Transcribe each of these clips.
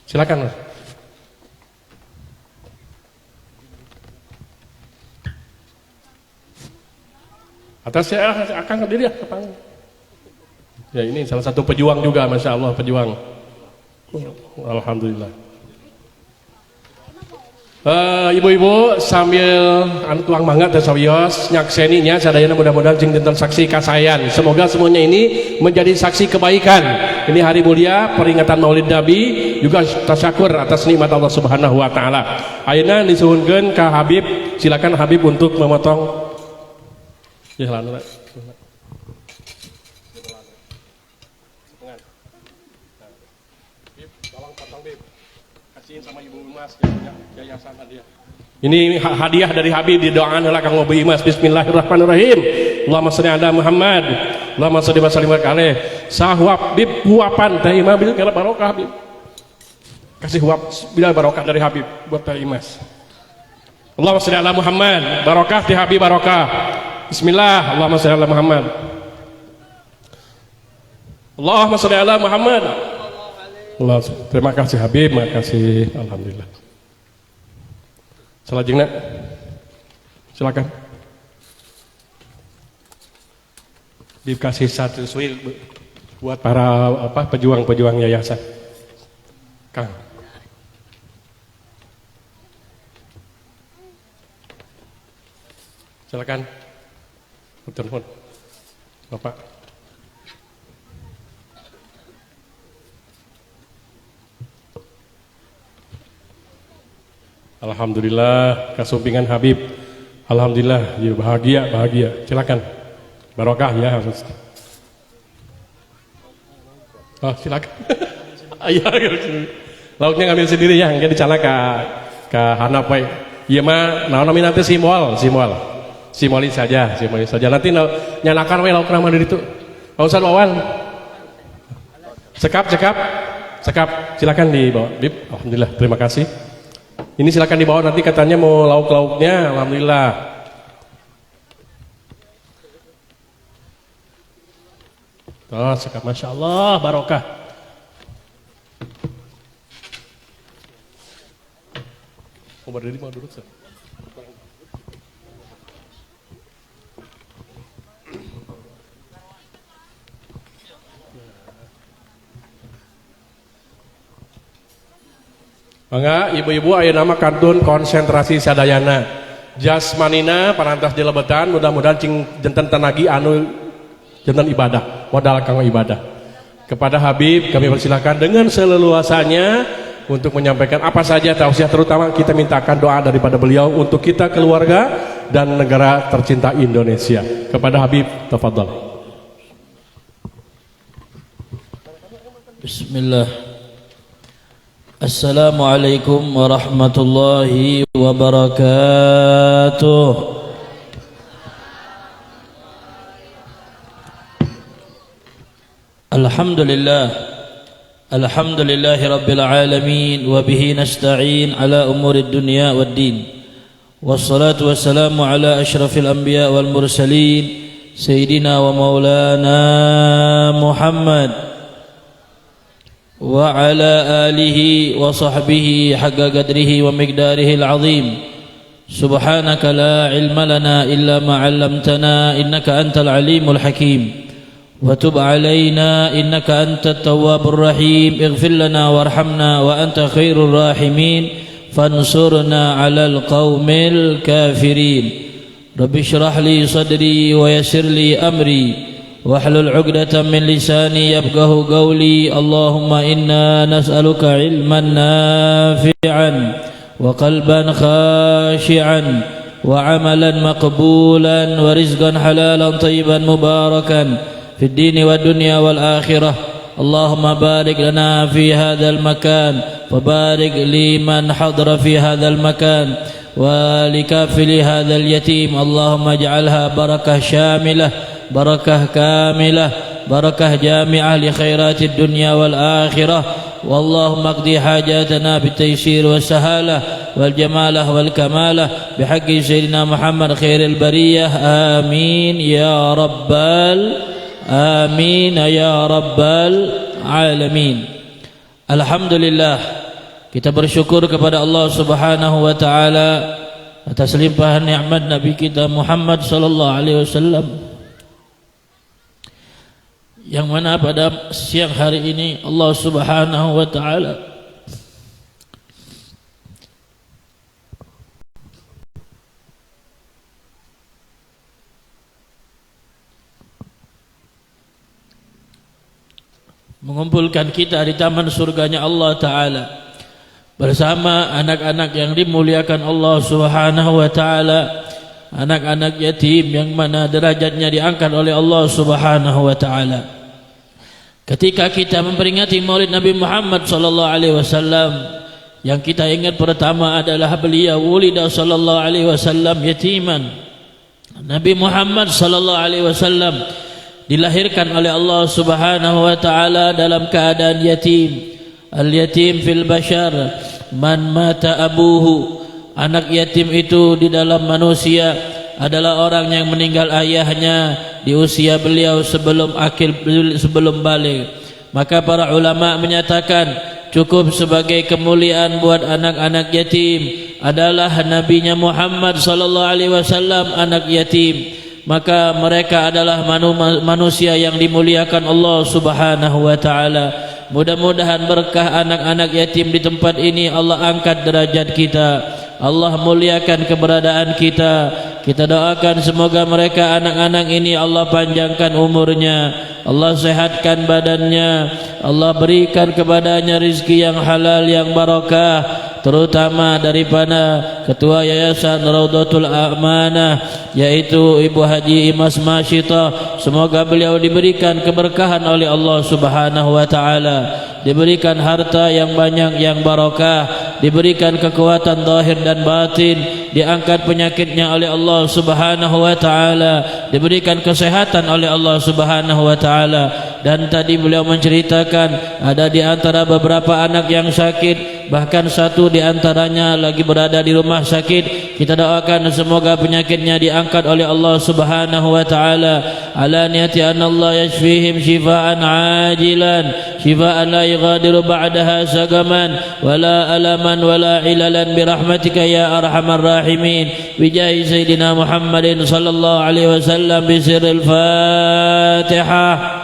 Silakan. Atas ya, akan sendiri ya ke panggung. Ya ini salah satu pejuang juga, masya Allah, pejuang. Alhamdulillah. Ibu-ibu sambil tuang mangga dan sawios nyakseninya sadayana mudah-mudahan jeng dinten saksi kasayan. Semoga semuanya ini menjadi saksi kebaikan. Ini hari mulia peringatan Maulid Nabi, juga tasyakur atas nikmat Allah Subhanahu wa taala. Ayeuna disuhunkeun ka Habib, silakan Habib untuk memotong. Ya lana. Sama Ibu Mas yayasan hadiah. Ini hadiah dari Habib, didoakan oleh Kang Obi Mas. Bismillahirrahmanirrahim. Allahumma shalli ala Muhammad. Allahumma shalli wa sallim alaih. Sahwab bib huapan teh Imam bil barokah Habib. Kasih huap bila barokah dari Habib buat teh Mas. Allahumma shalli ala Muhammad. Barokah di Habib barokah. Bismillah. Allahumma shalli ala Muhammad. Allahumma shalli ala Muhammad. Allah, terima kasih Habib, terima kasih, alhamdulillah. Selanjutnya, silakan. Dikasih satu suil buat para pejuang-pejuang yayasan. Kang. Silakan. Telepon. Bapak. Alhamdulillah kasumpingan Habib. Alhamdulillah ya bahagia. Silakan. Barokah ya. Oh, silakan. Ayo. Lauknya ngambil sendiri ya, enggak dicana ke handap we. Ieu mah naon namina teh simol. Simoli saja. Nanti nyalakan we lauk nama di ditu. Pak Ustaz Wawan. Sekap. Silakan dibawa. Bib, alhamdulillah terima kasih. Ini silakan dibawa, nanti katanya mau lauk-lauknya. Alhamdulillah. Oh, sekap, masya Allah, barokah. Mau berdiri mau duduk sih. Mangga ibu-ibu aya nama kantun konsentrasi sadayana jasmanina parantas dilebetan, mudah-mudahan cing janten tanagi anu janten ibadah modal kanggo ibadah. Kepada Habib kami persilakan dengan seleluasanya untuk menyampaikan apa saja tausiah, terutama kita mintakan doa daripada beliau untuk kita, keluarga dan negara tercinta Indonesia. Kepada Habib, tafadhal. Bismillah. Assalamualaikum warahmatullahi wabarakatuh. Alhamdulillahi rabbil alamin wa bihi nasta'in ala umuri dunya waddin. Wassalatu wassalamu ala asyrafil anbiya wal mursalin sayyidina wa maulana Muhammad وعلى آله وصحبه حق قدره ومقداره العظيم. سبحانك لا علم لنا إلا ما علمتنا إنك أنت العليم الحكيم. وتب علينا إنك أنت التواب الرحيم. اغفر لنا وارحمنا وأنت خير الراحمين. فانصرنا على القوم الكافرين. رب اشرح لي صدري ويسر لي أمري واحلل عقدة من لساني يفقه قولي. اللهم إنا نسألك علما نافعا وقلبا خاشعا وعملا مقبولا ورزقا حلالا طيبا مباركا في الدين والدنيا والآخرة. اللهم بارك لنا في هذا المكان وبارك لمن حضر في هذا المكان ولكافل هذا اليتيم. اللهم اجعلها بركة شاملة، بركة كاملة، بركة جامعة لخيرات الدنيا والآخرة. واللهم اقضي حاجاتنا بالتيسير والسهالة والجمالة والكمالة بحق سيدنا محمد خير البرية. آمين يا رب آمين يا رب العالمين. Alhamdulillah Kita bersyukur kepada Allah Subhanahu wa taala atas limpahan nikmat Nabi kita Muhammad sallallahu alaihi wasallam, yang mana pada siang hari ini Allah Subhanahu wa taala mengumpulkan kita di taman surganya Allah Ta'ala bersama anak-anak yang dimuliakan Allah Subhanahu wa Ta'ala, anak-anak yatim yang mana derajatnya diangkat oleh Allah Subhanahu wa Ta'ala. Ketika kita memperingati Maulid Nabi Muhammad sallallahu alaihi wasallam, yang kita ingat pertama adalah beliau wulida sallallahu alaihi wasallam yatiman. Nabi Muhammad sallallahu alaihi wasallam dilahirkan oleh Allah Subhanahu wa taala dalam keadaan yatim. Al-yatim fil bashar man mata abuhu. Anak yatim itu di dalam manusia adalah orang yang meninggal ayahnya di usia beliau sebelum balik. Maka para ulama menyatakan cukup sebagai kemuliaan buat anak-anak yatim adalah nabinya Muhammad sallallahu alaihi wasallam anak yatim. Maka mereka adalah manusia yang dimuliakan Allah Subhanahu wa taala. Mudah-mudahan berkah anak-anak yatim di tempat ini Allah angkat derajat kita, Allah muliakan keberadaan kita. Kita doakan semoga mereka anak-anak ini Allah panjangkan umurnya, Allah sehatkan badannya, Allah berikan kepadanya rizki yang halal yang barakah, terutama daripada Ketua Yayasan Raudatul Amanah yaitu Ibu Haji Imas Masyitah. Semoga beliau diberikan keberkahan oleh Allah Subhanahu wa taala, diberikan harta yang banyak yang barakah, diberikan kekuatan zahir dan batin, diangkat penyakitnya oleh Allah Subhanahu wa taala, diberikan kesehatan oleh Allah Subhanahu wa taala. Dan tadi beliau menceritakan ada di antara beberapa anak yang sakit, bahkan satu di antaranya lagi berada di rumah sakit. Kita doakan semoga penyakitnya diangkat oleh Allah Subhanahu wa taala. Ala niyati anna Allah yashfihim shifaan ajilan, shifaan la yughadiru ba'daha sagaman wala alaman wala ilalan birahmatika ya arhamar rahimin. Bijahi Sayyidina Muhammadin sallallahu alaihi wasallam bisirril Fatihah.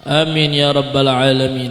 Amin ya rabbal alamin.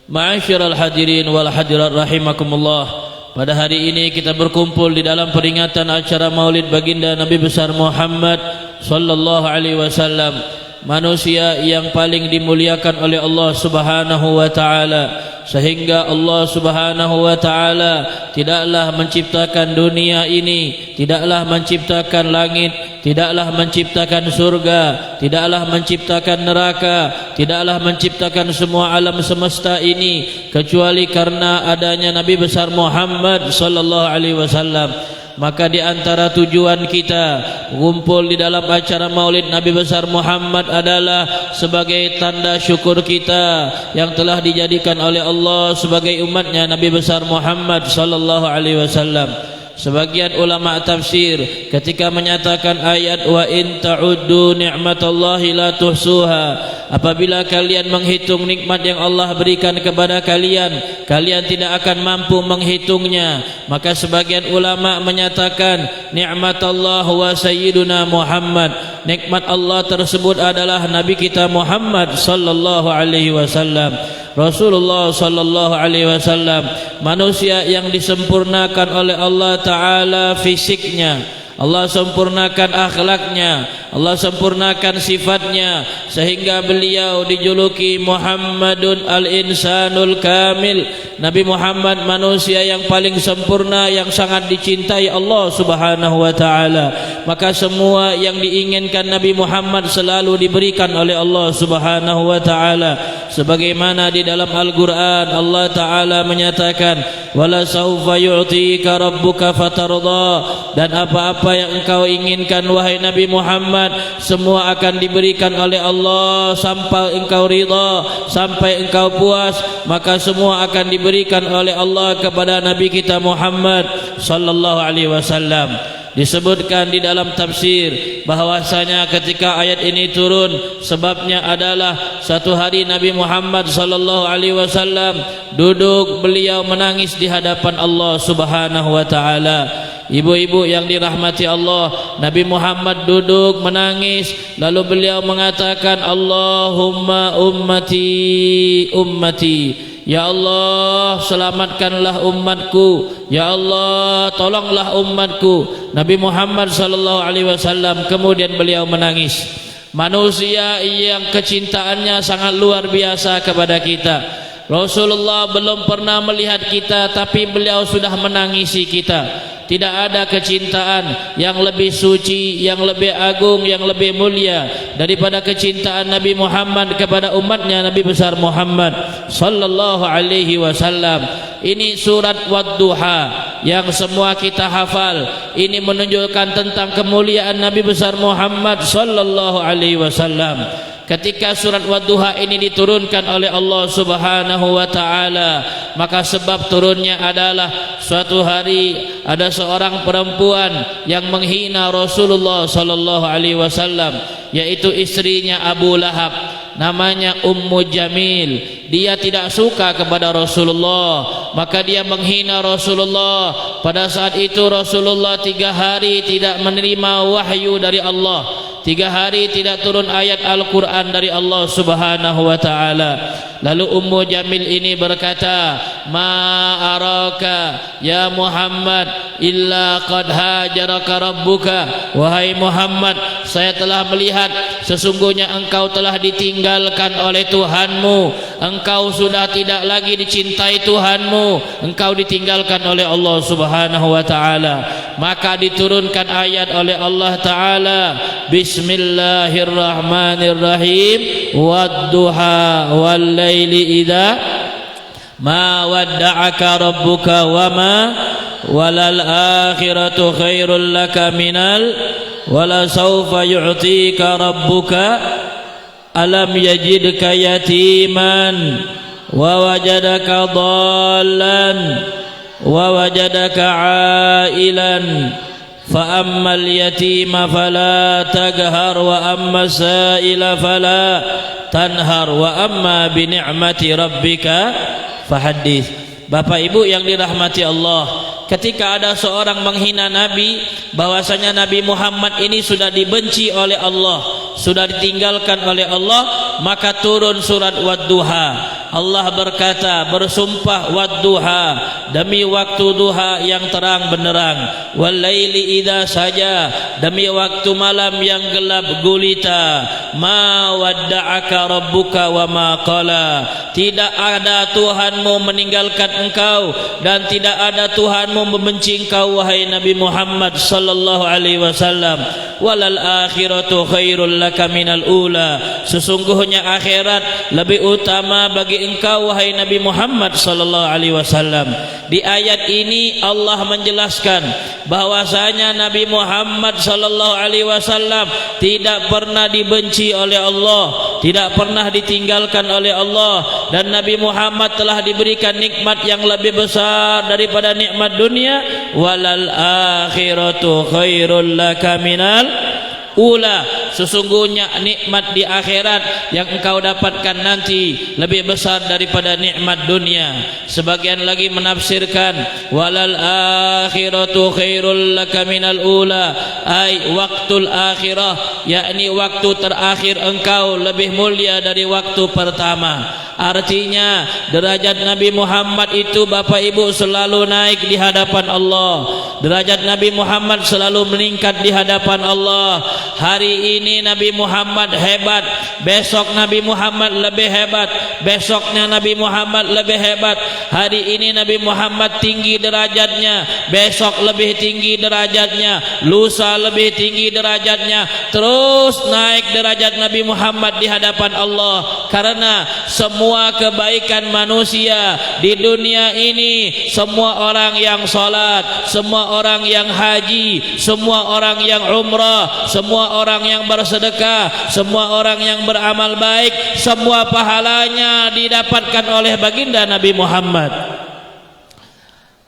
Ma'asyiral hadirin wal hadirat rahimakumullah. Pada hari ini kita berkumpul di dalam peringatan acara Maulid baginda Nabi besar Muhammad sallallahu alaihi wasallam, manusia yang paling dimuliakan oleh Allah Subhanahu wa taala, sehingga Allah Subhanahu wa taala tidaklah menciptakan dunia ini, tidaklah menciptakan langit, tidaklah menciptakan surga, tidaklah menciptakan neraka, tidaklah menciptakan semua alam semesta ini kecuali karena adanya Nabi besar Muhammad sallallahu alaihi wasallam. Maka di antara tujuan kita kumpul di dalam acara Maulid Nabi besar Muhammad adalah sebagai tanda syukur kita yang telah dijadikan oleh Allah sebagai umatnya Nabi besar Muhammad sallallahu alaihi wasallam. Sebagian ulama tafsir ketika menyatakan ayat wa in ta'uddu ni'matallahi la tuhsuha, apabila kalian menghitung nikmat yang Allah berikan kepada kalian, kalian tidak akan mampu menghitungnya. Maka sebagian ulama menyatakan ni'matallah wa sayyiduna Muhammad, nikmat Allah tersebut adalah Nabi kita Muhammad sallallahu alaihi wasallam. Rasulullah sallallahu alaihi wasallam manusia yang disempurnakan oleh Allah taala fisiknya, Allah sempurnakan akhlaknya, Allah sempurnakan sifatnya, sehingga beliau dijuluki Muhammadun al-insanul kamil. Nabi Muhammad manusia yang paling sempurna, yang sangat dicintai Allah Subhanahu wa taala. Maka semua yang diinginkan Nabi Muhammad selalu diberikan oleh Allah Subhanahu wa taala. Sebagaimana di dalam Al-Qur'an Allah taala menyatakan wala saufa yu'tika rabbuka fatarda, dan apa-apa yang engkau inginkan wahai Nabi Muhammad Muhammad semua akan diberikan oleh Allah sampai engkau ridha, sampai engkau puas, maka semua akan diberikan oleh Allah kepada Nabi kita Muhammad sallallahu alaihi wasallam. Disebutkan di dalam tafsir bahwasanya ketika ayat ini turun, sebabnya adalah satu hari Nabi Muhammad sallallahu alaihi wasallam duduk, beliau menangis di hadapan Allah Subhanahu wa taala. Ibu-ibu yang dirahmati Allah, Nabi Muhammad duduk menangis, lalu beliau mengatakan, Allahumma ummati ummati, ya Allah selamatkanlah umatku, ya Allah tolonglah umatku. Nabi Muhammad sallallahu alaihi wasallam kemudian beliau menangis. Manusia yang kecintaannya sangat luar biasa kepada kita. Rasulullah belum pernah melihat kita, tapi beliau sudah menangisi kita. Tidak ada kecintaan yang lebih suci, yang lebih agung, yang lebih mulia daripada kecintaan Nabi Muhammad kepada umatnya Nabi besar Muhammad sallallahu alaihi wasallam. Ini surat Wad-Duha yang semua kita hafal. Ini menunjukkan tentang kemuliaan Nabi besar Muhammad sallallahu alaihi wasallam. Ketika surat Wad-Duha ini diturunkan oleh Allah Subhanahu wa taala, maka sebab turunnya adalah suatu hari ada seorang perempuan yang menghina Rasulullah sallallahu alaihi wasallam, yaitu istrinya Abu Lahab, namanya Ummu Jamil. Dia tidak suka kepada Rasulullah, maka dia menghina Rasulullah. Pada saat itu Rasulullah 3 hari tidak menerima wahyu dari Allah. 3 hari tidak turun ayat Al-Quran dari Allah Subhanahu wa ta'ala. Lalu Ummu Jamil ini berkata, Ma araka ya Muhammad illa qad hajaraka rabbuka. Wahai Muhammad, saya telah melihat sesungguhnya engkau telah ditinggalkan oleh Tuhanmu. Engkau sudah tidak lagi dicintai Tuhanmu, engkau ditinggalkan oleh Allah Subhanahu wa ta'ala. Maka diturunkan ayat oleh Allah ta'ala, Bismillahirrahmanirrahim, Wad-duha wal-laili idza ma wadda'aka rabbuka wa ma walal akhiratu khairul laka minal wala sawfa yu'tika rabbuka alam yajidka yatiman wa wajadaka dhallan wa wajadaka ailan fa ammal yatima fala taghar wa amma sa'ila fala tanhar wa amma bi ni'mati rabbika fahaddits. Bapak Ibu yang dirahmati Allah, ketika ada seorang menghina Nabi, bahwasanya Nabi Muhammad ini sudah dibenci oleh Allah, sudah ditinggalkan oleh Allah, maka turun surat Wad-Duha. Allah berkata, bersumpah Wad-Duha, demi waktu duha yang terang benderang, wal-laili idza saja, demi waktu malam yang gelap gulita, ma wadda'aka rabbuka wa ma qala, tidak ada Tuhanmu meninggalkan engkau dan tidak ada Tuhanmu membenci engkau wahai Nabi Muhammad sallallahu alaihi wasallam. Walal akhiratu khairul laka minal ula, sesungguhnya akhirat lebih utama bagi engkau wahai Nabi Muhammad sallallahu alaihi wasallam. Di ayat ini Allah menjelaskan bahwasanya Nabi Muhammad sallallahu alaihi wasallam tidak pernah dibenci oleh Allah, tidak pernah ditinggalkan oleh Allah, dan Nabi Muhammad telah diberikan nikmat yang lebih besar daripada nikmat dunia. Walal akhiratu khairul laka minal ula, sesungguhnya nikmat di akhirat yang engkau dapatkan nanti lebih besar daripada nikmat dunia. Sebagian lagi menafsirkan walal akhiratu khairul laka minal ula, ay waktul akhirah, yakni waktu terakhir engkau lebih mulia dari waktu pertama. Artinya derajat Nabi Muhammad itu Bapak Ibu selalu naik di hadapan Allah. Derajat Nabi Muhammad selalu meningkat di hadapan Allah. Hari ini Nabi Muhammad hebat, besok Nabi Muhammad lebih hebat, besoknya Nabi Muhammad lebih hebat. Hari ini Nabi Muhammad tinggi derajatnya, besok lebih tinggi derajatnya, lusa lebih tinggi derajatnya, terus naik derajat Nabi Muhammad di hadapan Allah. Karena semua semua kebaikan manusia di dunia ini, semua orang yang salat, semua orang yang haji, semua orang yang umrah, semua orang yang bersedekah, semua orang yang beramal baik, semua pahalanya didapatkan oleh baginda Nabi Muhammad.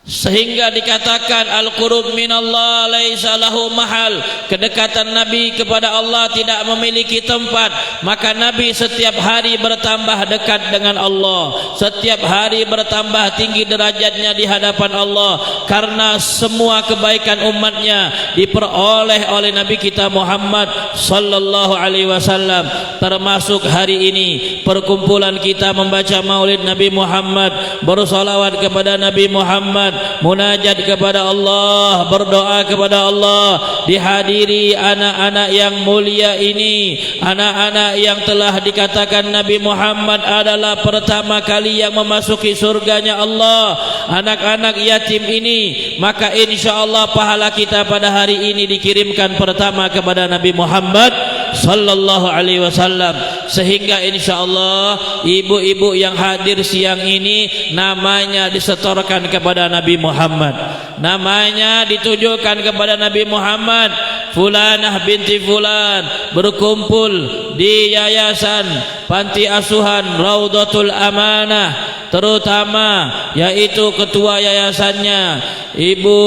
Sehingga dikatakan al-qurub minallah laisa lahu mahal, kedekatan Nabi kepada Allah tidak memiliki tempat. Maka Nabi setiap hari bertambah dekat dengan Allah, setiap hari bertambah tinggi derajatnya di hadapan Allah, karena semua kebaikan umatnya diperoleh oleh Nabi kita Muhammad sallallahu alaihi wasallam. Termasuk hari ini perkumpulan kita membaca maulid Nabi Muhammad, bersolawat kepada Nabi Muhammad, munajat kepada Allah, berdoa kepada Allah, dihadiri anak-anak yang mulia ini, anak-anak yang telah dikatakan Nabi Muhammad adalah pertama kali yang memasuki surganya Allah, anak-anak yatim ini. Maka insyaAllah pahala kita pada hari ini dikirimkan pertama kepada Nabi Muhammad sallallahu alaihi wasallam. Sehingga insyaAllah ibu-ibu yang hadir siang ini namanya disetorkan kepada Nabi Muhammad, namanya ditujukan kepada Nabi Muhammad. Fulanah binti fulan berkumpul di yayasan panti asuhan Raudatul Amanah, terutama yaitu ketua yayasannya Ibu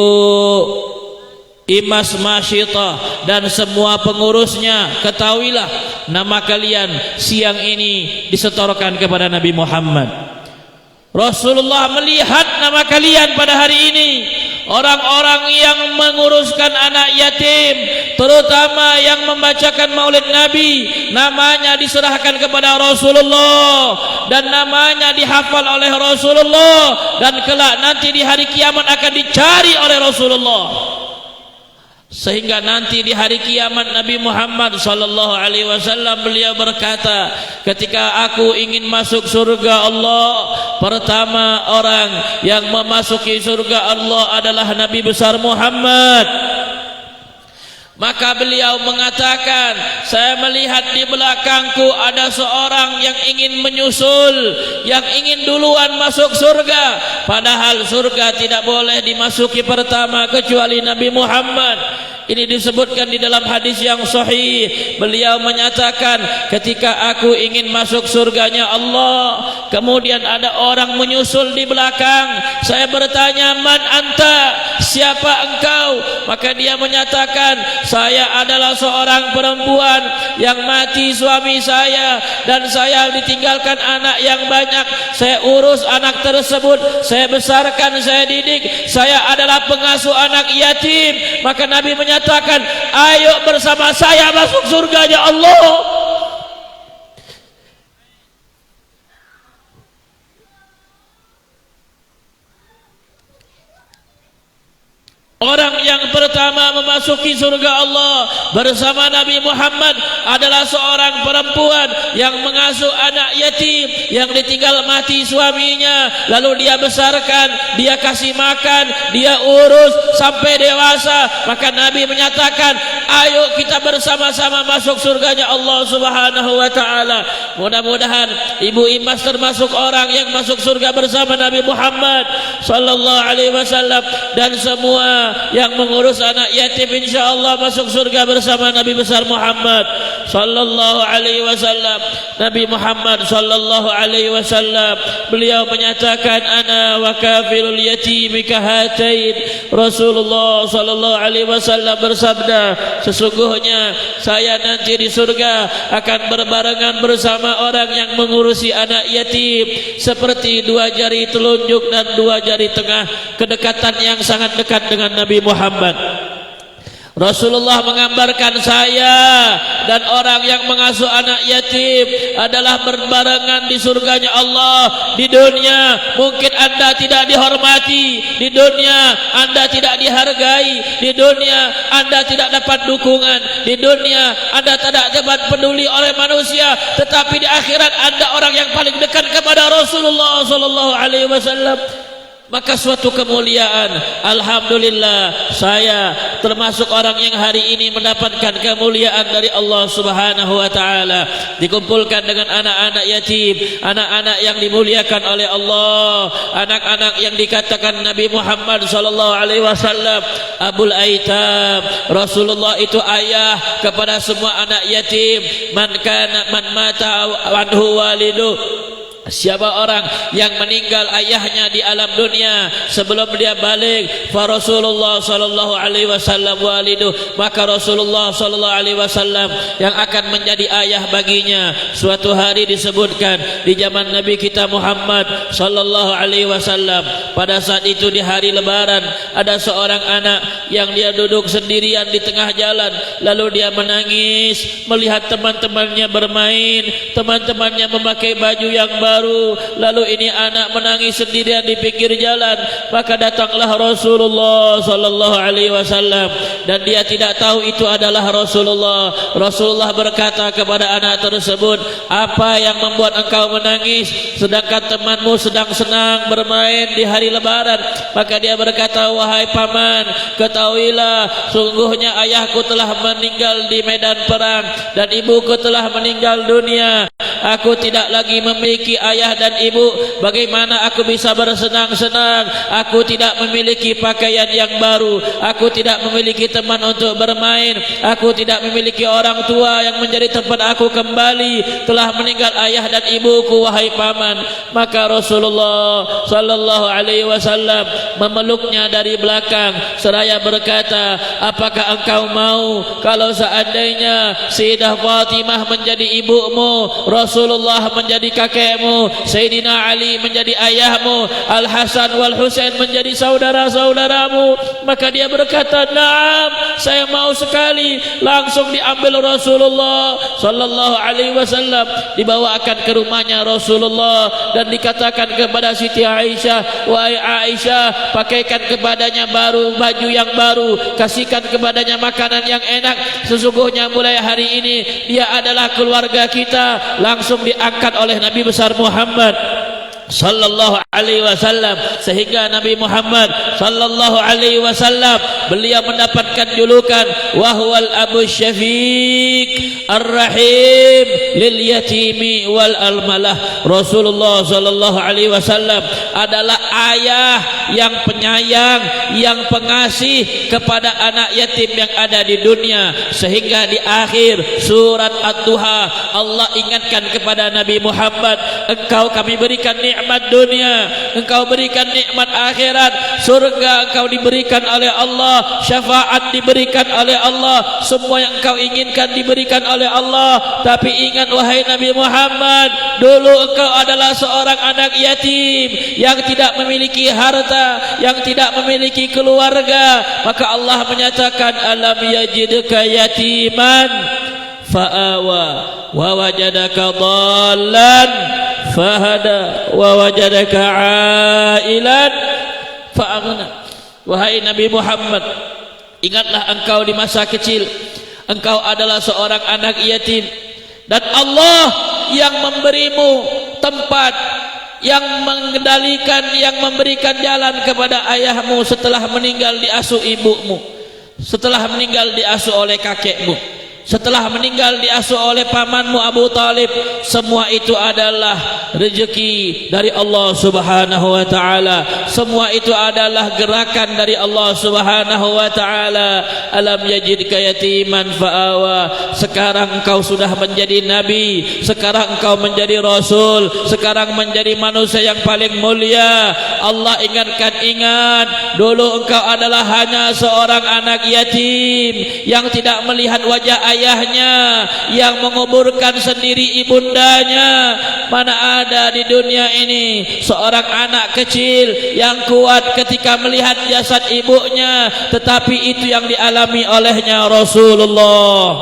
Imas Masyitah dan semua pengurusnya. Ketahuilah nama kalian siang ini disetorkan kepada Nabi Muhammad. Rasulullah melihat nama kalian pada hari ini, orang-orang yang menguruskan anak yatim, terutama yang membacakan maulid Nabi, namanya diserahkan kepada Rasulullah dan namanya dihafal oleh Rasulullah, dan kelak nanti di hari kiamat akan dicari oleh Rasulullah. Sehingga nanti di hari kiamat Nabi Muhammad sallallahu alaihi wasallam beliau berkata, ketika aku ingin masuk surga Allah, pertama orang yang memasuki surga Allah adalah Nabi besar Muhammad. Maka beliau mengatakan, saya melihat di belakangku ada seorang yang ingin menyusul, yang ingin duluan masuk surga. Padahal surga tidak boleh dimasuki pertama kecuali Nabi Muhammad. Ini disebutkan di dalam hadis yang sahih. Beliau menyatakan, ketika aku ingin masuk surganya Allah, kemudian ada orang menyusul di belakang. Saya bertanya, man anta? Siapa engkau? Maka dia menyatakan, saya adalah seorang perempuan yang mati suami saya, dan saya ditinggalkan anak yang banyak. Saya urus anak tersebut, saya besarkan, saya didik. Saya adalah pengasuh anak yatim. Maka Nabi menyatakan, ayo bersama saya masuk surganya Allah. Orang yang pertama memasuki surga Allah bersama Nabi Muhammad adalah seorang perempuan yang mengasuh anak yatim yang ditinggal mati suaminya, lalu dia besarkan, dia kasih makan, dia urus sampai dewasa. Maka Nabi menyatakan, ayo kita bersama-sama masuk surganya Allah Subhanahu wa ta'ala. Mudah-mudahan Ibu Imas termasuk orang yang masuk surga bersama Nabi Muhammad sallallahu alaihi wasallam, dan semua yang mengurus anak yatim insyaallah masuk surga bersama Nabi besar Muhammad sallallahu alaihi wasallam. Nabi Muhammad sallallahu alaihi wasallam beliau menyatakan, ana wa kafilul yatim kahatain. Rasulullah sallallahu alaihi wasallam bersabda, sesungguhnya saya nanti di surga akan berbarengan bersama orang yang mengurusi anak yatim seperti dua jari telunjuk dan dua jari tengah, kedekatan yang sangat dekat dengan Nabi Muhammad. Rasulullah menggambarkan saya dan orang yang mengasuh anak yatim adalah berbarengan di surganya Allah. Di dunia mungkin anda tidak dihormati, di dunia anda tidak dihargai, di dunia anda tidak dapat dukungan, di dunia anda tidak dapat peduli oleh manusia, tetapi di akhirat anda orang yang paling dekat kepada Rasulullah sallallahu alaihi wasallam. maka suatu kemuliaan. Alhamdulillah, saya termasuk orang yang hari ini mendapatkan kemuliaan dari Allah Subhanahu wa taala, dikumpulkan dengan anak-anak yatim, anak-anak yang dimuliakan oleh Allah, anak-anak yang dikatakan Nabi Muhammad sallallahu alaihi wasallam Abul Aitam. Rasulullah itu ayah kepada semua anak yatim. Man mata anhu walidu, siapa orang yang meninggal ayahnya di alam dunia sebelum dia balik, fa Rasulullah sallallahu alaihi wasallam walidu, maka Rasulullah sallallahu alaihi wasallam yang akan menjadi ayah baginya. Suatu hari disebutkan di zaman Nabi kita Muhammad sallallahu alaihi wasallam, pada saat itu di hari lebaran, ada seorang anak yang dia duduk sendirian di tengah jalan, lalu dia menangis melihat teman-temannya bermain, teman-temannya memakai baju yang baru. Lalu ini anak menangis sendirian di pinggir jalan, maka datanglah Rasulullah sallallahu alaihi wasallam, dan dia tidak tahu itu adalah Rasulullah. Rasulullah berkata kepada anak tersebut, apa yang membuat engkau menangis sedangkan temanmu sedang senang bermain di hari lebaran? Maka dia berkata, wahai paman, ketahuilah sungguhnya ayahku telah meninggal di medan perang dan ibuku telah meninggal dunia. Aku tidak lagi memiliki ayah dan ibu, bagaimana aku bisa bersenang-senang? Aku tidak memiliki pakaian yang baru, aku tidak memiliki teman untuk bermain, aku tidak memiliki orang tua yang menjadi tempat aku kembali. Telah meninggal ayah dan ibuku, wahai paman. Maka Rasulullah sallallahu alaihi wasallam memeluknya dari belakang seraya berkata, apakah engkau mau kalau seandainya Sayyidah Fatimah menjadi ibumu, Rasulullah menjadi kakekmu, Sayyidina Ali menjadi ayahmu, Al-Hasan wal Husain menjadi saudara-saudaramu? Maka dia berkata, "Naam, saya mau sekali." Langsung diambil Rasulullah sallallahu alaihi wasallam, dibawakan ke rumahnya Rasulullah dan dikatakan kepada Siti Aisyah, "Wahai Aisyah, pakaikan kepadanya baju yang baru, kasihkan kepadanya makanan yang enak. Sesungguhnya mulai hari ini dia adalah keluarga kita." Langsung diangkat oleh Nabi besar Muhammad sallallahu alaihi wasallam, sehingga Nabi Muhammad sallallahu alaihi wasallam beliau mendapatkan julukan wahwal Abu Syafiq Ar-Rahim lil yatimi wal almalah. Rasulullah sallallahu alaihi wasallam adalah ayah yang penyayang, yang pengasih kepada anak yatim yang ada di dunia, sehingga di akhir surat Ad-Duha Allah ingatkan kepada Nabi Muhammad, engkau kami berikan nikmat dunia, engkau berikan nikmat akhirat, surga engkau diberikan oleh Allah, syafaat diberikan oleh Allah, semua yang engkau inginkan diberikan oleh Allah. Tapi ingat wahai Nabi Muhammad, dulu engkau adalah seorang anak yatim yang tidak memiliki harta, yang tidak memiliki keluarga. Maka Allah menyatakan, alam yajidka yatiman fa'awa wa wajadaka dhallan fahada wa wajadaka ailan fa'aghna. Wahai Nabi Muhammad, ingatlah engkau di masa kecil engkau adalah seorang anak yatim, dan Allah yang memberimu tempat, yang mengendalikan, yang memberikan jalan kepada ayahmu setelah meninggal diasuh ibumu, setelah meninggal diasuh oleh kakekmu, setelah meninggal diasuh oleh pamanmu Abu Talib. Semua itu adalah rezeki dari Allah Subhanahu wa taala. Semua itu adalah gerakan dari Allah Subhanahu wa taala. Alam yajidka yatiman fa'awa. Sekarang engkau sudah menjadi nabi, sekarang engkau menjadi rasul, sekarang menjadi manusia yang paling mulia. Allah ingatkan, ingat dulu engkau adalah hanya seorang anak yatim yang tidak melihat wajah ayahnya, yang menguburkan sendiri ibundanya. Mana ada di dunia ini seorang anak kecil yang kuat ketika melihat jasad ibunya, tetapi itu yang dialami olehnya Rasulullah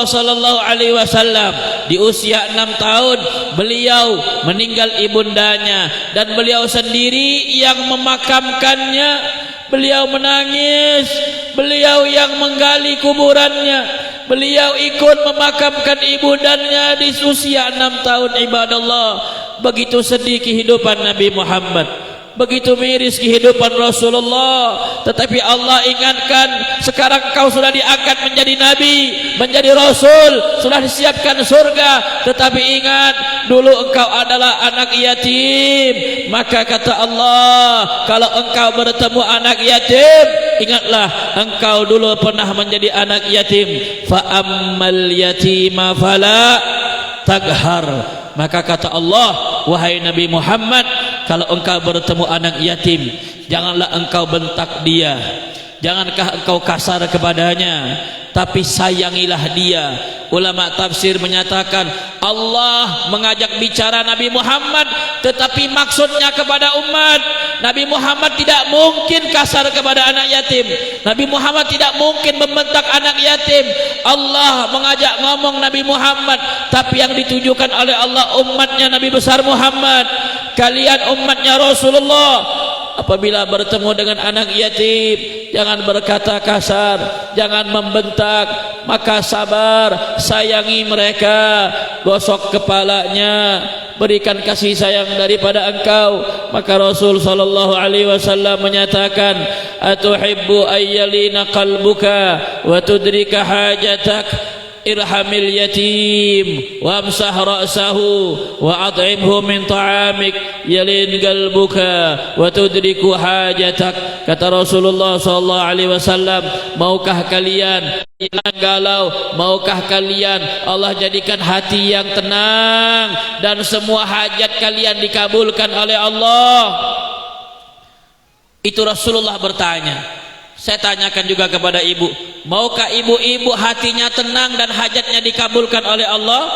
sallallahu alaihi wasallam. Di usia 6 tahun beliau meninggal ibundanya, dan beliau sendiri yang memakamkannya. Beliau menangis, beliau yang menggali kuburannya, beliau ikut memakamkan ibundanya di usia 6 tahun. Ibadallah, begitu sedih kehidupan Nabi Muhammad, begitu miris kehidupan Rasulullah, tetapi Allah ingatkan, sekarang kau sudah diangkat menjadi nabi, menjadi rasul, sudah disiapkan surga, tetapi ingat dulu engkau adalah anak yatim. Maka kata Allah, kalau engkau bertemu anak yatim, ingatlah engkau dulu pernah menjadi anak yatim. Fa ammal yatima fala taghar. Maka kata Allah, wahai Nabi Muhammad, kalau engkau bertemu anak yatim, janganlah engkau bentak dia, jangankah engkau kasar kepadanya, tapi sayangilah dia. Ulama tafsir menyatakan Allah mengajak bicara Nabi Muhammad, tetapi maksudnya kepada umat. Nabi Muhammad tidak mungkin kasar kepada anak yatim, Nabi Muhammad tidak mungkin membentak anak yatim. Allah mengajak ngomong Nabi Muhammad, tapi yang ditujukan oleh Allah umatnya Nabi besar Muhammad. Kalian umatnya Rasulullah, apabila bertemu dengan anak yatim, jangan berkata kasar, jangan membentak, maka sabar, sayangi mereka, gosok kepalanya, berikan kasih sayang daripada engkau. Maka Rasul sallallahu alaihi wasallam menyatakan, atuhibbu ayyalina qalbuka wa tudrika hajatak, irhamil yatim wamsah ra'sahu wa at'imhu min ta'amik yalin qalbuka wa tudriku hajatak. Kata Rasulullah sallallahu alaihi wasallam, maukah kalian yang galau, maukah kalian Allah jadikan hati yang tenang dan semua hajat kalian dikabulkan oleh Allah? Itu Rasulullah bertanya. Saya tanyakan juga kepada ibu, maukah ibu-ibu hatinya tenang dan hajatnya dikabulkan oleh Allah?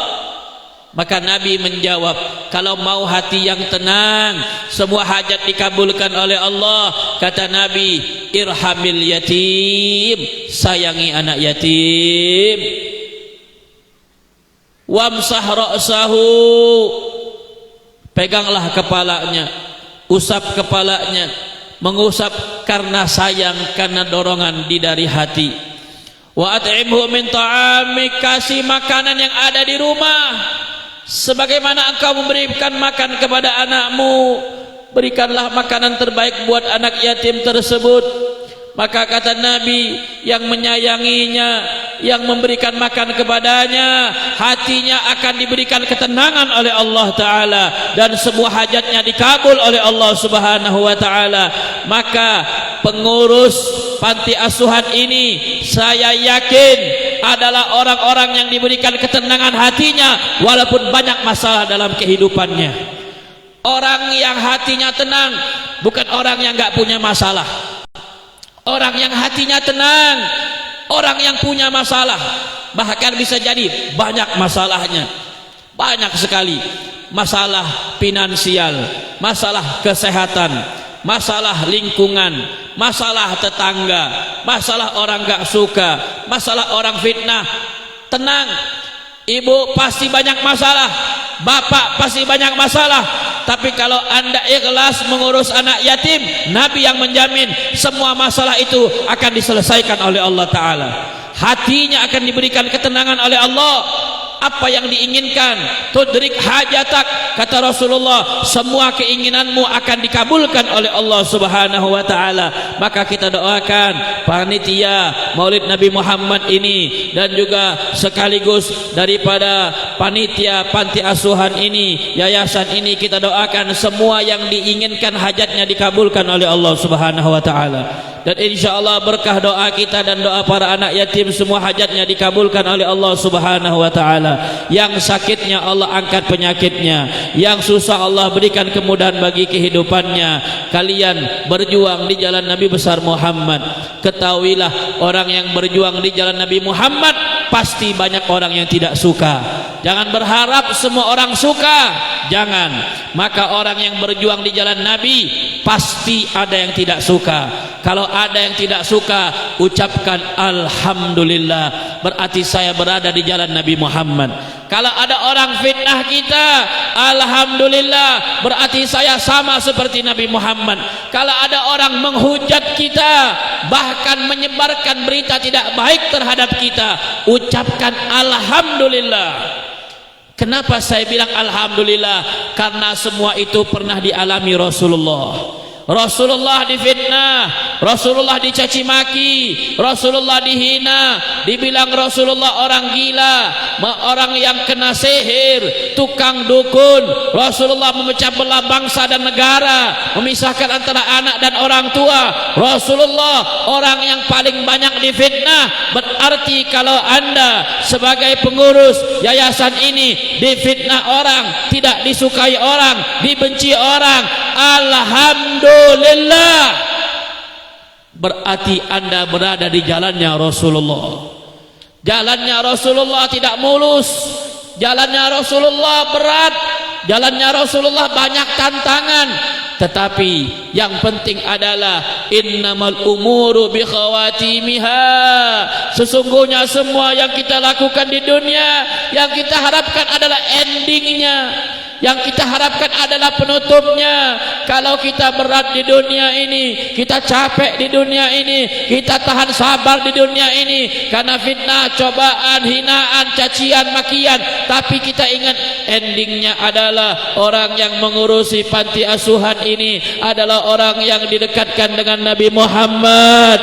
Maka Nabi menjawab, kalau mau hati yang tenang, semua hajat dikabulkan oleh Allah, kata Nabi, irhamil yatim, sayangi anak yatim, wamsah ra'sahu, peganglah kepalanya, usap kepalanya, mengusap karena sayang, karena dorongan dari hati. Wa at'imhu min ta'amik, kasih makanan yang ada di rumah, sebagaimana engkau memberikan makan kepada anakmu, berikanlah makanan terbaik buat anak yatim tersebut. Maka kata Nabi, yang menyayanginya, yang memberikan makan kepadanya, hatinya akan diberikan ketenangan oleh Allah Ta'ala, dan semua hajatnya dikabul oleh Allah Subhanahu Wa Ta'ala. Maka pengurus panti asuhan ini, saya yakin adalah orang-orang yang diberikan ketenangan hatinya walaupun banyak masalah dalam kehidupannya. Orang yang hatinya tenang bukan orang yang gak punya masalah. Orang yang hatinya tenang, orang yang punya masalah, bahkan bisa jadi banyak masalahnya, banyak sekali. Masalah finansial, masalah kesehatan, masalah lingkungan, masalah tetangga, masalah orang gak suka, masalah orang fitnah. Tenang, ibu pasti banyak masalah, bapak pasti banyak masalah. Tapi kalau anda ikhlas mengurus anak yatim, Nabi yang menjamin semua masalah itu akan diselesaikan oleh Allah Ta'ala. Hatinya akan diberikan ketenangan oleh Allah. Apa yang diinginkan, tudrik hajatak, kata Rasulullah, semua keinginanmu akan dikabulkan oleh Allah Subhanahu Wa Ta'ala. Maka kita doakan panitia Maulid Nabi Muhammad ini, dan juga sekaligus daripada panitia panti asuhan ini, yayasan ini, kita doakan semua yang diinginkan hajatnya dikabulkan oleh Allah Subhanahu Wa Ta'ala. Dan insyaallah berkah doa kita dan doa para anak yatim, semua hajatnya dikabulkan oleh Allah Subhanahu Wa Ta'ala. Yang sakitnya Allah angkat penyakitnya, yang susah Allah berikan kemudahan bagi kehidupannya. Kalian berjuang di jalan Nabi besar Muhammad, ketahuilah orang yang berjuang di jalan Nabi Muhammad pasti banyak orang yang tidak suka. Jangan berharap semua orang suka, jangan. Maka orang yang berjuang di jalan Nabi pasti ada yang tidak suka. Kalau ada yang tidak suka, ucapkan alhamdulillah, berarti saya berada di jalan Nabi Muhammad. Kalau ada orang fitnah kita, alhamdulillah, berarti saya sama seperti Nabi Muhammad. Kalau ada orang menghujat kita, bahkan menyebarkan berita tidak baik terhadap kita, ucapkan alhamdulillah. Kenapa saya bilang alhamdulillah? Karena semua itu pernah dialami Rasulullah. Rasulullah difitnah, Rasulullah dicaci maki, Rasulullah dihina, dibilang Rasulullah orang gila, orang yang kena sihir, tukang dukun. Rasulullah memecah belah bangsa dan negara, memisahkan antara anak dan orang tua. Rasulullah orang yang paling banyak difitnah. Berarti kalau Anda sebagai pengurus yayasan ini difitnah orang, tidak disukai orang, dibenci orang, alhamdulillah, berarti Anda berada di jalannya Rasulullah. Jalannya Rasulullah tidak mulus, jalannya Rasulullah berat, jalannya Rasulullah banyak tantangan. Tetapi yang penting adalah innamal umuru bi khawatimiha. Sesungguhnya semua yang kita lakukan di dunia, yang kita harapkan adalah endingnya, yang kita harapkan adalah penutupnya. Kalau kita berat di dunia ini, kita capek di dunia ini, kita tahan sabar di dunia ini karena fitnah, cobaan, hinaan, cacian, makian, tapi kita ingat endingnya adalah orang yang mengurusi panti asuhan ini adalah orang yang didekatkan dengan Nabi Muhammad,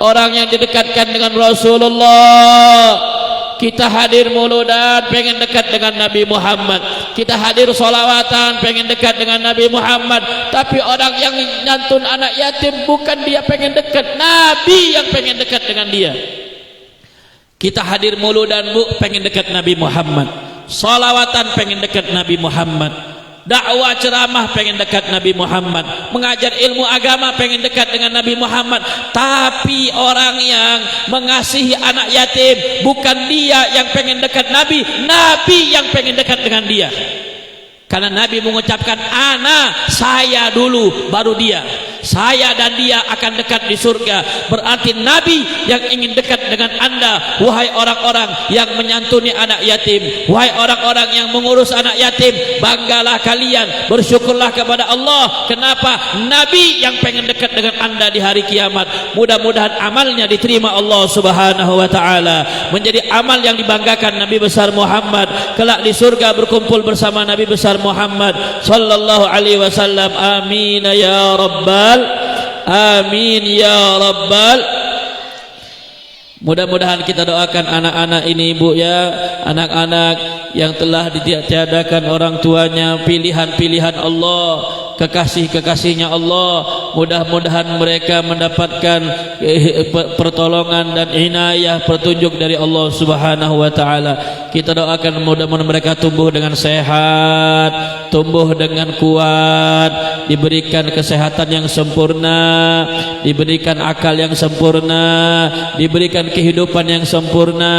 orang yang didekatkan dengan Rasulullah. Kita hadir muludan pengen dekat dengan Nabi Muhammad, kita hadir solawatan pengen dekat dengan Nabi Muhammad. Tapi orang yang nyantun anak yatim bukan dia pengen dekat, Nabi yang pengen dekat dengan dia. Kita hadir muludan bu pengen dekat Nabi Muhammad, solawatan pengen dekat Nabi Muhammad, dakwah ceramah pengen dekat Nabi Muhammad, mengajar ilmu agama pengen dekat dengan Nabi Muhammad. Tapi orang yang mengasihi anak yatim bukan dia yang pengen dekat Nabi, Nabi yang pengen dekat dengan dia. Karena Nabi mengucapkan ana, saya dulu baru dia, saya dan dia akan dekat di surga. Berarti Nabi yang ingin dekat dengan Anda, wahai orang-orang yang menyantuni anak yatim, wahai orang-orang yang mengurus anak yatim. Banggalah kalian, bersyukurlah kepada Allah. Kenapa? Nabi yang pengen dekat dengan Anda di hari kiamat. Mudah-mudahan amalnya diterima Allah Subhanahu wa taala, menjadi amal yang dibanggakan Nabi besar Muhammad kelak di surga berkumpul bersama Nabi besar Muhammad sallallahu alaihi wasallam. Amin ya rabbal, amin ya rabbal. Mudah-mudahan kita doakan anak-anak ini ibu ya, anak-anak yang telah ditiadakan orang tuanya, pilihan-pilihan Allah, kekasih-kekasihnya Allah. Mudah-mudahan mereka mendapatkan pertolongan dan inayah, petunjuk dari Allah Subhanahu wa taala. Kita doakan mudah-mudahan mereka tumbuh dengan sehat, tumbuh dengan kuat, diberikan kesehatan yang sempurna, diberikan akal yang sempurna, diberikan kehidupan yang sempurna,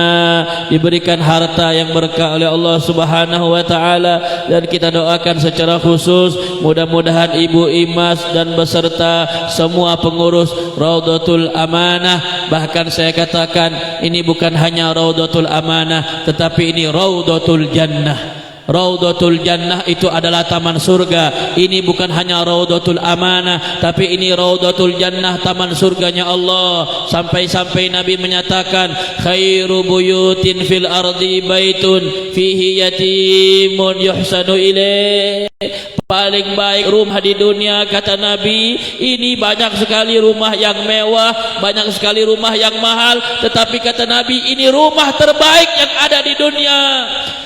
diberikan harta yang berkah oleh Allah Subhanahu wa taala. Dan kita doakan secara khusus mudah-mudahan Ibu Imas dan beserta semua pengurus Raudhatul Amanah. Bahkan saya katakan ini bukan hanya Raudhatul Amanah, tetapi ini Raudhatul Jannah. Raudhatul Jannah itu adalah taman surga. Ini bukan hanya Raudhatul Amanah, tapi ini Raudhatul Jannah, taman surganya Allah. Sampai-sampai Nabi menyatakan khairu buyutin fil ardi baitun fihi yatimun yuhsanu ilaih. Paling baik rumah di dunia kata Nabi, ini banyak sekali rumah yang mewah, banyak sekali rumah yang mahal, tetapi kata Nabi ini rumah terbaik yang ada di dunia.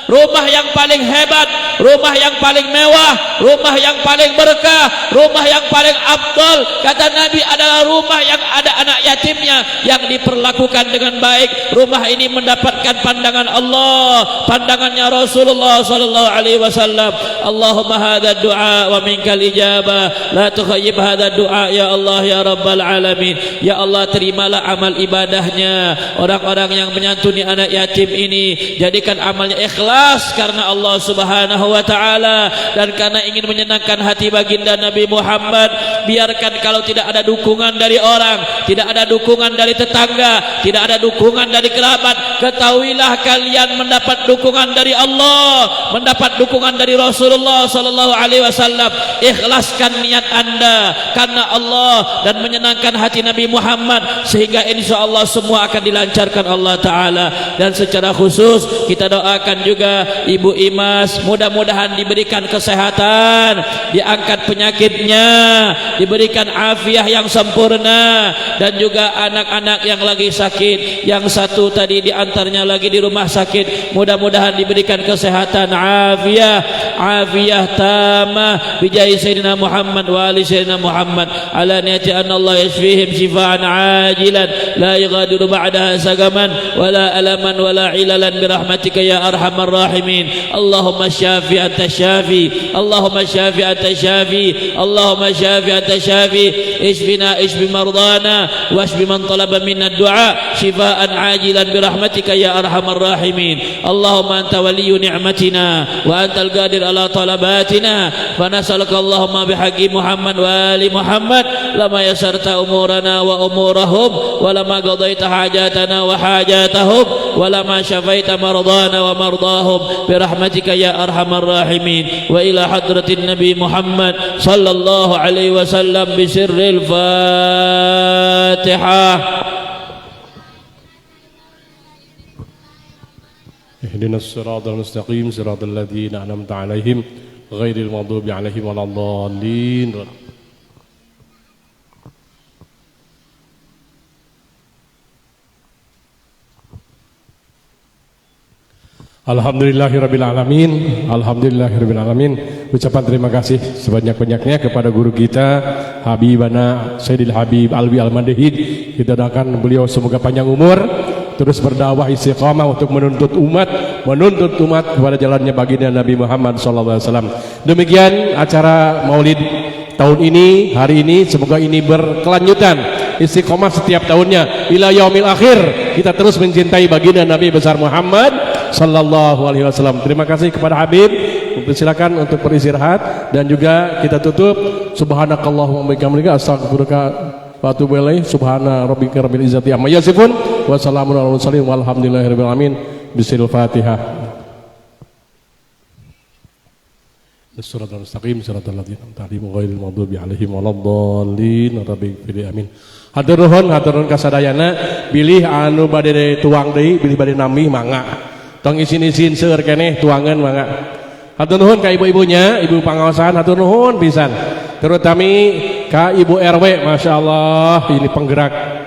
Rumah yang paling hebat, rumah yang paling mewah, rumah yang paling berkah, rumah yang paling afdal kata Nabi adalah rumah yang ada anak yatimnya yang diperlakukan dengan baik. Rumah ini mendapatkan pandangan Allah, pandangannya Rasulullah sallallahu alaihi wasallam. Allahumma hadza du'a wa minkal ijabah, la tukhayyib hadza du'a ya Allah ya rabbal alamin. Ya Allah, terimalah amal ibadahnya orang-orang yang menyantuni anak yatim ini, jadikan amalnya ikhlas karena Allah Subhanahu wa taala dan karena ingin menyenangkan hati baginda Nabi Muhammad. Biarkan kalau tidak ada dukungan dari orang, tidak ada dukungan dari tetangga, tidak ada dukungan dari kerabat, ketahuilah kalian mendapat dukungan dari Allah, mendapat dukungan dari Rasulullah sallallahu alaihi wasallam. Ikhlaskan niat Anda karena Allah dan menyenangkan hati Nabi Muhammad, sehingga insyaallah semua akan dilancarkan Allah taala. Dan secara khusus kita doakan juga Ibu Imas, mudah-mudahan diberikan kesehatan, diangkat penyakitnya, diberikan afiah yang sempurna, dan juga anak-anak yang lagi sakit, yang satu tadi diantaranya lagi di rumah sakit, mudah-mudahan diberikan kesehatan, afiah tamah bijahi Sayyidina Muhammad wa ali Sayyidina Muhammad, ala niyati anna Allah yashfihim shifaan ajilan la yughadiru ba'daha sagaman wala alaman wala ilalan birahmatika ya arhamar rahimin. Allahumma syafi anta syafi, Allahumma syafi anta syafi, Allahumma syafi anta syafi, ishfina ishfi mardana washfi man talaba minna ad-du'a shifaan ajilan birahmatika ya arhamar rahimin. Allahumma anta waliyyu ni'matina wa antal qadir ala talabatina, fa nas'aluka Allahumma bihaqqi Muhammad wa ali Muhammad lama yasarta umurana wa umurahum wa lama qadaita hajatana wa hajatahum wa lama syafaita mardana wa mardahum birahmatika ya arhamar rahimin. Wa ila hadratin Nabi Muhammad sallallahu alaihi wasallam bi sirril Fatihah. Ihdinas siratal mustaqim siratal ladzina an'amta 'alaihim ghairil maghdubi 'alaihim waladdallin. Alhamdulillahirabbil alamin, alhamdulillahirabbil alamin. Ucapan terima kasih sebanyak-banyaknya kepada guru kita Habibana Sayyidil Habib Alwi Al-Madahid. Kita doakan beliau semoga panjang umur, terus berdakwah istiqamah untuk menuntut umat kepada jalannya baginda Nabi Muhammad sallallahu alaihi wasallam. Demikian acara Maulid tahun ini, hari ini, semoga ini berkelanjutan, istiqamah setiap tahunnya ila yaumil akhir. Kita terus mencintai baginda Nabi besar Muhammad sallallahu alaihi wasallam. Terima kasih kepada Habib. Silakan untuk beristirahat, dan juga kita tutup subhanakallahumma wa bihamdika astaghfiruka wa atubu ilaik. Subhana rabbika rabbil izzati amma yasifun wa salamun alal mursalin walhamdulillahirabbil alamin. Bismillahil Fatihah. As-siratal mustaqim siratal ladzina an'amta 'alaihim ghairil maghdubi 'alaihim waladdallin. Rabbil amin. Hatur nuhun kasadayana, bilih anu bade tuang deui, bilih bade nambih mangga. Tong isin-isin seueur keneh tuangan mangga. Hatur nuhun ka ibu-ibunya, ibu pangaosan, hatur nuhun pisan. Terutama ka ibu RW, masyaallah ini penggerak